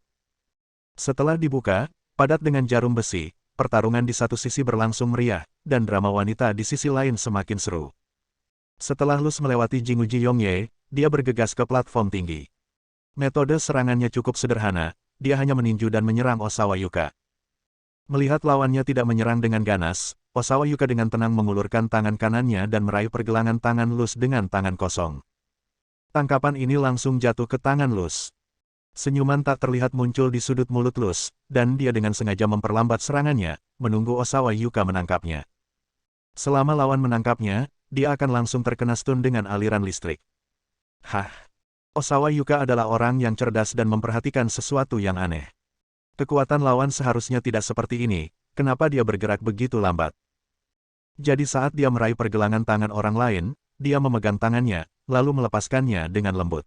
Setelah dibuka, padat dengan jarum besi, pertarungan di satu sisi berlangsung meriah, dan drama wanita di sisi lain semakin seru. Setelah Luz melewati Jinguji Yongye, dia bergegas ke platform tinggi. Metode serangannya cukup sederhana, dia hanya meninju dan menyerang Osawa Yuka. Melihat lawannya tidak menyerang dengan ganas, Osawa Yuka dengan tenang mengulurkan tangan kanannya dan meraih pergelangan tangan Luz dengan tangan kosong. Tangkapan ini langsung jatuh ke tangan Luz. Senyuman tak terlihat muncul di sudut mulut Luz, dan dia dengan sengaja memperlambat serangannya, menunggu Osawa Yuka menangkapnya. Selama lawan menangkapnya, dia akan langsung terkena stun dengan aliran listrik. Hah! Osawa Yuka adalah orang yang cerdas dan memperhatikan sesuatu yang aneh. Kekuatan lawan seharusnya tidak seperti ini, kenapa dia bergerak begitu lambat? Jadi saat dia meraih pergelangan tangan orang lain, dia memegang tangannya, lalu melepaskannya dengan lembut.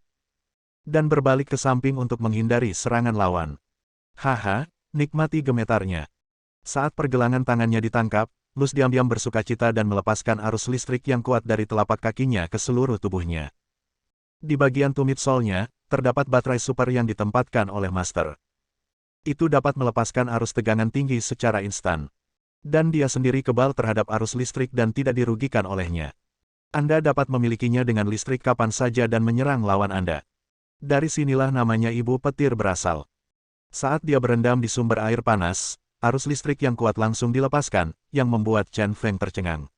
Dan berbalik ke samping untuk menghindari serangan lawan. Haha, nikmati gemetarnya. Saat pergelangan tangannya ditangkap, Luz diam-diam bersukacita dan melepaskan arus listrik yang kuat dari telapak kakinya ke seluruh tubuhnya. Di bagian tumit solnya, terdapat baterai super yang ditempatkan oleh Master. Itu dapat melepaskan arus tegangan tinggi secara instan. Dan dia sendiri kebal terhadap arus listrik dan tidak dirugikan olehnya. Anda dapat memilikinya dengan listrik kapan saja dan menyerang lawan Anda. Dari sinilah namanya ibu petir berasal. Saat dia berendam di sumber air panas, arus listrik yang kuat langsung dilepaskan, yang membuat Chen Feng tercengang.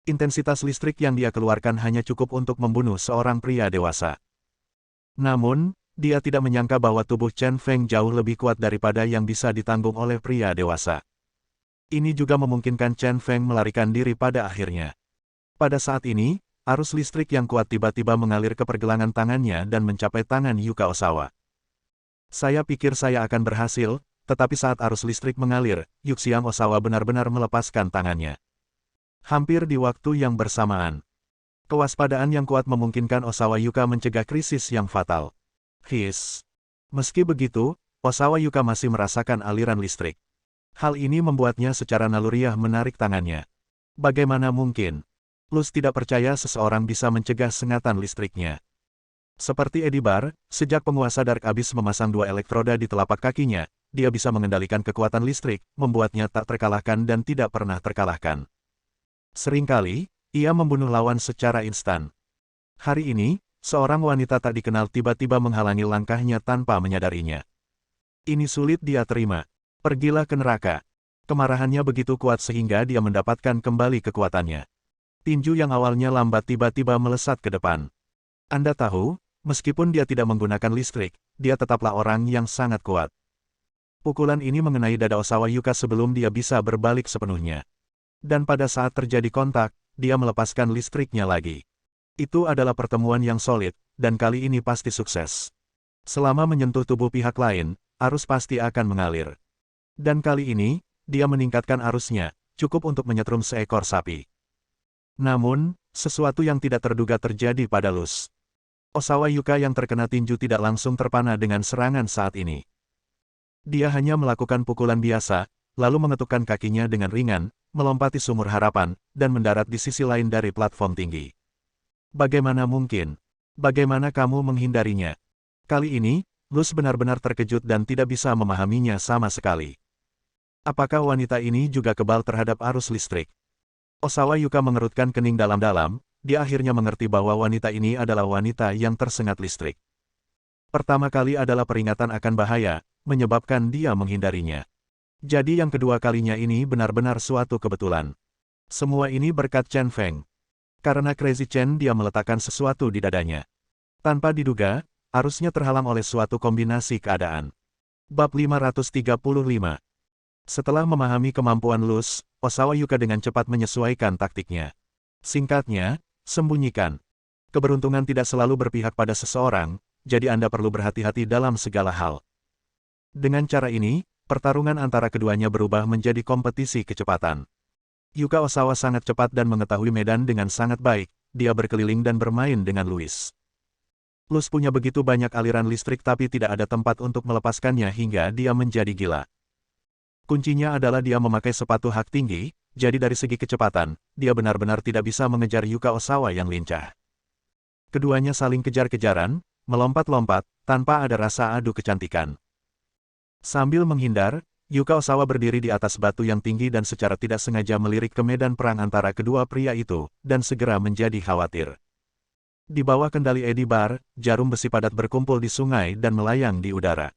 Intensitas listrik yang dia keluarkan hanya cukup untuk membunuh seorang pria dewasa. Namun, dia tidak menyangka bahwa tubuh Chen Feng jauh lebih kuat daripada yang bisa ditanggung oleh pria dewasa. Ini juga memungkinkan Chen Feng melarikan diri pada akhirnya. Pada saat ini, arus listrik yang kuat tiba-tiba mengalir ke pergelangan tangannya dan mencapai tangan Yuka Osawa. Saya pikir saya akan berhasil, tetapi saat arus listrik mengalir, Yuxiang Osawa benar-benar melepaskan tangannya. Hampir di waktu yang bersamaan. Kewaspadaan yang kuat memungkinkan Osawa Yuka mencegah krisis yang fatal. Meski begitu, Osawa Yuka masih merasakan aliran listrik. Hal ini membuatnya secara naluriah menarik tangannya. Bagaimana mungkin? Luz tidak percaya seseorang bisa mencegah sengatan listriknya. Seperti Edibar, sejak penguasa Dark Abyss memasang 2 elektroda di telapak kakinya, dia bisa mengendalikan kekuatan listrik, membuatnya tak terkalahkan dan tidak pernah terkalahkan. Seringkali, ia membunuh lawan secara instan. Hari ini, seorang wanita tak dikenal tiba-tiba menghalangi langkahnya tanpa menyadarinya. Ini sulit dia terima. Pergilah ke neraka. Kemarahannya begitu kuat sehingga dia mendapatkan kembali kekuatannya. Tinju yang awalnya lambat tiba-tiba melesat ke depan. Anda tahu, meskipun dia tidak menggunakan listrik, dia tetaplah orang yang sangat kuat. Pukulan ini mengenai dada Osawa Yuka sebelum dia bisa berbalik sepenuhnya. Dan pada saat terjadi kontak, dia melepaskan listriknya lagi. Itu adalah pertemuan yang solid, dan kali ini pasti sukses. Selama menyentuh tubuh pihak lain, arus pasti akan mengalir. Dan kali ini, dia meningkatkan arusnya, cukup untuk menyetrum seekor sapi. Namun, sesuatu yang tidak terduga terjadi pada Luz. Osawa Yuka yang terkena tinju tidak langsung terpana dengan serangan saat ini. Dia hanya melakukan pukulan biasa, lalu mengetukkan kakinya dengan ringan, melompati sumur harapan, dan mendarat di sisi lain dari platform tinggi. Bagaimana mungkin? Bagaimana kamu menghindarinya? Kali ini, Luz benar-benar terkejut dan tidak bisa memahaminya sama sekali. Apakah wanita ini juga kebal terhadap arus listrik? Osawa Yuka mengerutkan kening dalam-dalam, dia akhirnya mengerti bahwa wanita ini adalah wanita yang tersengat listrik. Pertama kali adalah peringatan akan bahaya, menyebabkan dia menghindarinya. Jadi yang kedua kalinya ini benar-benar suatu kebetulan. Semua ini berkat Chen Feng. Karena Crazy Chen dia meletakkan sesuatu di dadanya. Tanpa diduga, arusnya terhalang oleh suatu kombinasi keadaan. Bab 535. Setelah memahami kemampuan Luz, Osawa Yuka dengan cepat menyesuaikan taktiknya. Singkatnya, sembunyikan. Keberuntungan tidak selalu berpihak pada seseorang, jadi Anda perlu berhati-hati dalam segala hal. Dengan cara ini, pertarungan antara keduanya berubah menjadi kompetisi kecepatan. Yuka Osawa sangat cepat dan mengetahui medan dengan sangat baik, dia berkeliling dan bermain dengan Louis. Luz punya begitu banyak aliran listrik tapi tidak ada tempat untuk melepaskannya hingga dia menjadi gila. Kuncinya adalah dia memakai sepatu hak tinggi, jadi dari segi kecepatan, dia benar-benar tidak bisa mengejar Yuka Osawa yang lincah. Keduanya saling kejar-kejaran, melompat-lompat, tanpa ada rasa adu kecantikan. Sambil menghindar, Yuka Osawa berdiri di atas batu yang tinggi dan secara tidak sengaja melirik ke medan perang antara kedua pria itu, dan segera menjadi khawatir. Di bawah kendali Edibar, jarum besi padat berkumpul di sungai dan melayang di udara.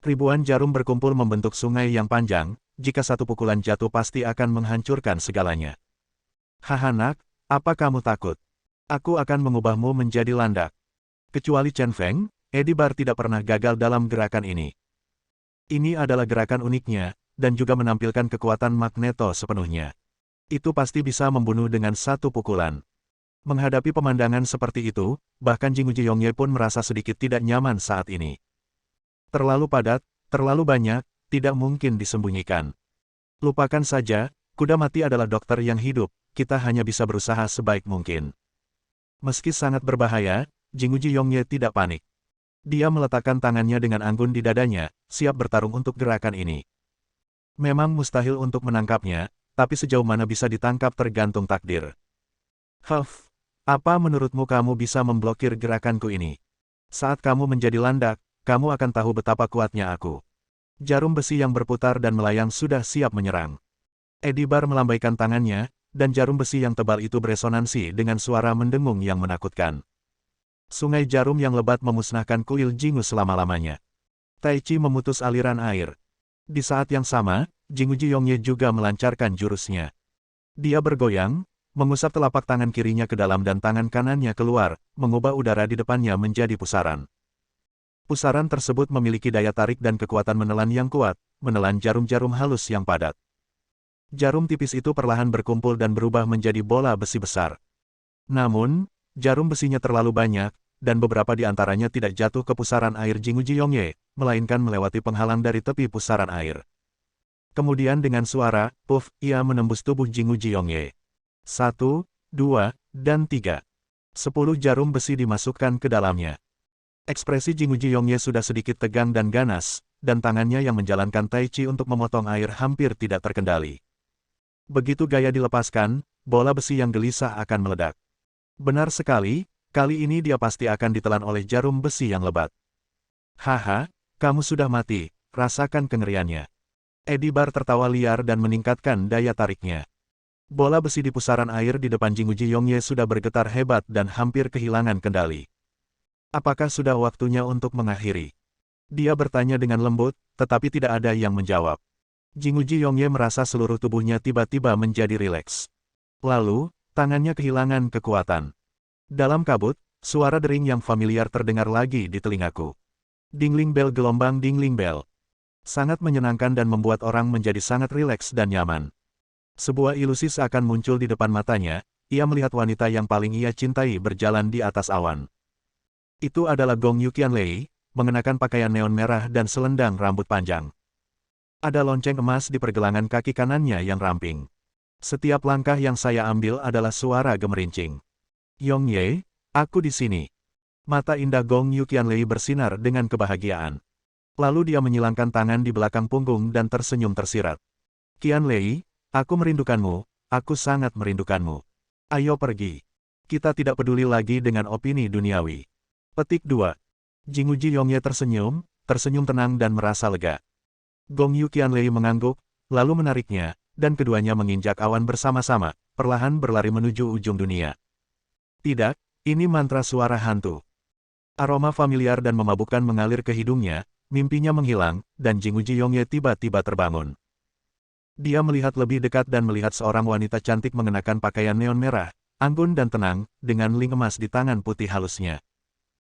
Ribuan jarum berkumpul membentuk sungai yang panjang, jika satu pukulan jatuh pasti akan menghancurkan segalanya. Haha nak, apa kamu takut? Aku akan mengubahmu menjadi landak. Kecuali Chen Feng, Edibar tidak pernah gagal dalam gerakan ini. Ini adalah gerakan uniknya, dan juga menampilkan kekuatan magneto sepenuhnya. Itu pasti bisa membunuh dengan satu pukulan. Menghadapi pemandangan seperti itu, bahkan Jinguji Yongye pun merasa sedikit tidak nyaman saat ini. Terlalu padat, terlalu banyak, tidak mungkin disembunyikan. Lupakan saja, kuda mati adalah dokter yang hidup, kita hanya bisa berusaha sebaik mungkin. Meski sangat berbahaya, Jinguji Yongye tidak panik. Dia meletakkan tangannya dengan anggun di dadanya, siap bertarung untuk gerakan ini. Memang mustahil untuk menangkapnya, tapi sejauh mana bisa ditangkap tergantung takdir. Huff, apa menurutmu kamu bisa memblokir gerakanku ini? Saat kamu menjadi landak, kamu akan tahu betapa kuatnya aku. Jarum besi yang berputar dan melayang sudah siap menyerang. Edibar melambaikan tangannya, dan jarum besi yang tebal itu beresonansi dengan suara mendengung yang menakutkan. Sungai jarum yang lebat memusnahkan kuil Jingu selama-lamanya. Taichi memutus aliran air. Di saat yang sama, Jinguji Yongye juga melancarkan jurusnya. Dia bergoyang, mengusap telapak tangan kirinya ke dalam dan tangan kanannya keluar, mengubah udara di depannya menjadi pusaran. Pusaran tersebut memiliki daya tarik dan kekuatan menelan yang kuat, menelan jarum-jarum halus yang padat. Jarum tipis itu perlahan berkumpul dan berubah menjadi bola besi besar. Namun, jarum besinya terlalu banyak, dan beberapa di antaranya tidak jatuh ke pusaran air Jinguji Yongye, melainkan melewati penghalang dari tepi pusaran air. Kemudian dengan suara, puff, ia menembus tubuh Jinguji Yongye. 1, 2, dan 3. 10 jarum besi dimasukkan ke dalamnya. Ekspresi Jinguji Yongye sudah sedikit tegang dan ganas, dan tangannya yang menjalankan Taichi untuk memotong air hampir tidak terkendali. Begitu gaya dilepaskan, bola besi yang gelisah akan meledak. Benar sekali, kali ini dia pasti akan ditelan oleh jarum besi yang lebat. Haha, kamu sudah mati, rasakan kengeriannya. Edibar tertawa liar dan meningkatkan daya tariknya. Bola besi di pusaran air di depan Jinguji Yongye sudah bergetar hebat dan hampir kehilangan kendali. Apakah sudah waktunya untuk mengakhiri? Dia bertanya dengan lembut, tetapi tidak ada yang menjawab. Jinguji Yongye merasa seluruh tubuhnya tiba-tiba menjadi rileks. Lalu, tangannya kehilangan kekuatan. Dalam kabut, suara dering yang familiar terdengar lagi di telingaku. Dingling bel gelombang dingling bel. Sangat menyenangkan dan membuat orang menjadi sangat rileks dan nyaman. Sebuah ilusi seakan muncul di depan matanya, ia melihat wanita yang paling ia cintai berjalan di atas awan. Itu adalah Gong Yu Qianlei, mengenakan pakaian neon merah dan selendang rambut panjang. Ada lonceng emas di pergelangan kaki kanannya yang ramping. Setiap langkah yang saya ambil adalah suara gemerincing. Yongye, aku di sini. Mata indah Gong Yu Qianlei bersinar dengan kebahagiaan. Lalu dia menyilangkan tangan di belakang punggung dan tersenyum tersirat. Qianlei, aku merindukanmu, aku sangat merindukanmu. Ayo pergi. Kita tidak peduli lagi dengan opini duniawi. Petik 2. Jinguji Yongye tersenyum tenang dan merasa lega. Gong Yu Qianlei mengangguk, lalu menariknya, dan keduanya menginjak awan bersama-sama, perlahan berlari menuju ujung dunia. Tidak, ini mantra suara hantu. Aroma familiar dan memabukkan mengalir ke hidungnya, mimpinya menghilang, dan Jinguji Yongye tiba-tiba terbangun. Dia melihat lebih dekat dan melihat seorang wanita cantik mengenakan pakaian neon merah, anggun dan tenang, dengan link emas di tangan putih halusnya.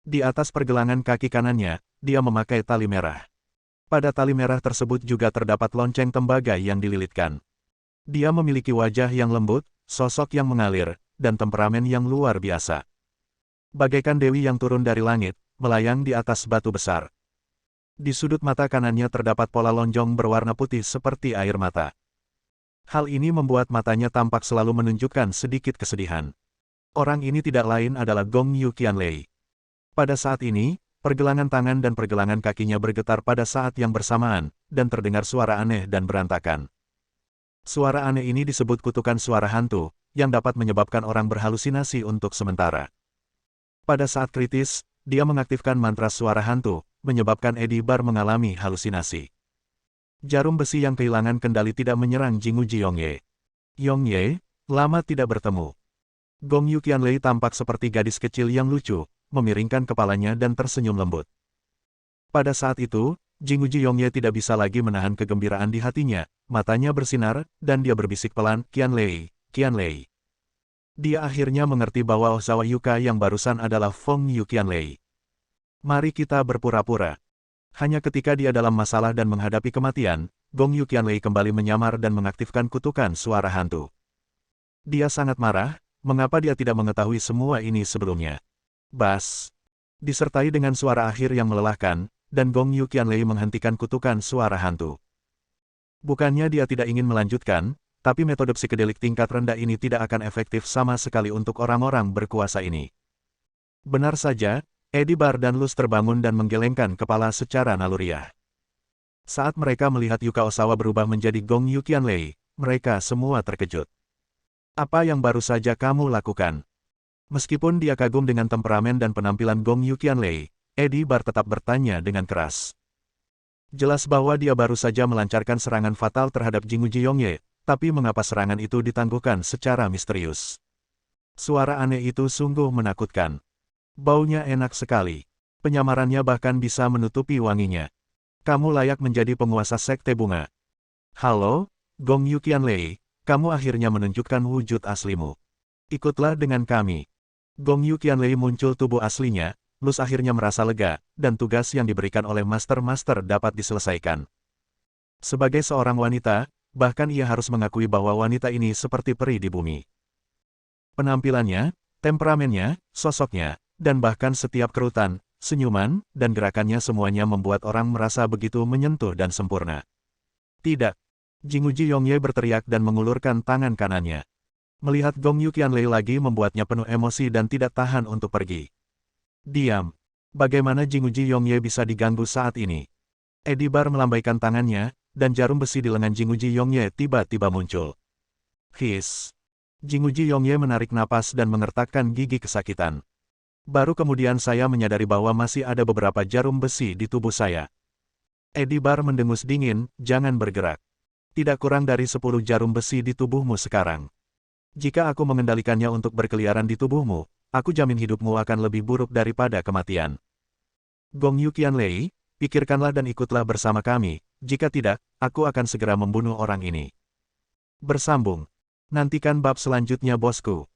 Di atas pergelangan kaki kanannya, dia memakai tali merah. Pada tali merah tersebut juga terdapat lonceng tembaga yang dililitkan. Dia memiliki wajah yang lembut, sosok yang mengalir, dan temperamen yang luar biasa. Bagaikan dewi yang turun dari langit, melayang di atas batu besar. Di sudut mata kanannya terdapat pola lonjong berwarna putih seperti air mata. Hal ini membuat matanya tampak selalu menunjukkan sedikit kesedihan. Orang ini tidak lain adalah Gong Yu Qianlei. Pada saat ini, pergelangan tangan dan pergelangan kakinya bergetar pada saat yang bersamaan, dan terdengar suara aneh dan berantakan. Suara aneh ini disebut kutukan suara hantu, yang dapat menyebabkan orang berhalusinasi untuk sementara. Pada saat kritis, dia mengaktifkan mantra suara hantu, menyebabkan Eddie Bar mengalami halusinasi. Jarum besi yang kehilangan kendali tidak menyerang Jinguji Yongye. Yongye, lama tidak bertemu. Gong Yu Qianlei tampak seperti gadis kecil yang lucu, memiringkan kepalanya dan tersenyum lembut. Pada saat itu, Jinguji Yongye tidak bisa lagi menahan kegembiraan di hatinya, matanya bersinar, dan dia berbisik pelan, Qianlei, Qianlei. Dia akhirnya mengerti bahwa Ozawa Yuka yang barusan adalah Feng Yu Qianlei. Mari kita berpura-pura. Hanya ketika dia dalam masalah dan menghadapi kematian, Gong Yu Qianlei kembali menyamar dan mengaktifkan kutukan suara hantu. Dia sangat marah, mengapa dia tidak mengetahui semua ini sebelumnya. Bas. Disertai dengan suara akhir yang melelahkan, dan Gong Yu Qianlei menghentikan kutukan suara hantu. Bukannya dia tidak ingin melanjutkan, tapi metode psikedelik tingkat rendah ini tidak akan efektif sama sekali untuk orang-orang berkuasa ini. Benar saja, Eddie Bar dan Luz terbangun dan menggelengkan kepala secara naluriah. Saat mereka melihat Yuka Ozawa berubah menjadi Gong Yu Qianlei, mereka semua terkejut. Apa yang baru saja kamu lakukan? Meskipun dia kagum dengan temperamen dan penampilan Gong Yu Qianlei, Eddie Bar tetap bertanya dengan keras. Jelas bahwa dia baru saja melancarkan serangan fatal terhadap Jinguji Yongye, tapi mengapa serangan itu ditangguhkan secara misterius? Suara aneh itu sungguh menakutkan. Baunya enak sekali. Penyamarannya bahkan bisa menutupi wanginya. Kamu layak menjadi penguasa sekte bunga. Halo, Gong Yu Qianlei. Kamu akhirnya menunjukkan wujud aslimu. Ikutlah dengan kami. Gong Yu Qianlei muncul tubuh aslinya, Luz akhirnya merasa lega, dan tugas yang diberikan oleh master-master dapat diselesaikan. Sebagai seorang wanita, bahkan ia harus mengakui bahwa wanita ini seperti peri di bumi. Penampilannya, temperamennya, sosoknya, dan bahkan setiap kerutan, senyuman, dan gerakannya semuanya membuat orang merasa begitu menyentuh dan sempurna. Tidak. Jinguji Yongye berteriak dan mengulurkan tangan kanannya. Melihat Gong Yu Qianlei lagi membuatnya penuh emosi dan tidak tahan untuk pergi. Diam. Bagaimana Jinguji Yongye bisa diganggu saat ini? Eddie Bar melambaikan tangannya, dan jarum besi di lengan Jinguji Yongye tiba-tiba muncul. Hiss. Jinguji Yongye menarik napas dan mengertakkan gigi kesakitan. Baru kemudian saya menyadari bahwa masih ada beberapa jarum besi di tubuh saya. Eddie Bar mendengus dingin, jangan bergerak. Tidak kurang dari 10 jarum besi di tubuhmu sekarang. Jika aku mengendalikannya untuk berkeliaran di tubuhmu, aku jamin hidupmu akan lebih buruk daripada kematian. Gong Yu Qianlei, pikirkanlah dan ikutlah bersama kami, jika tidak, aku akan segera membunuh orang ini. Bersambung. Nantikan bab selanjutnya bosku.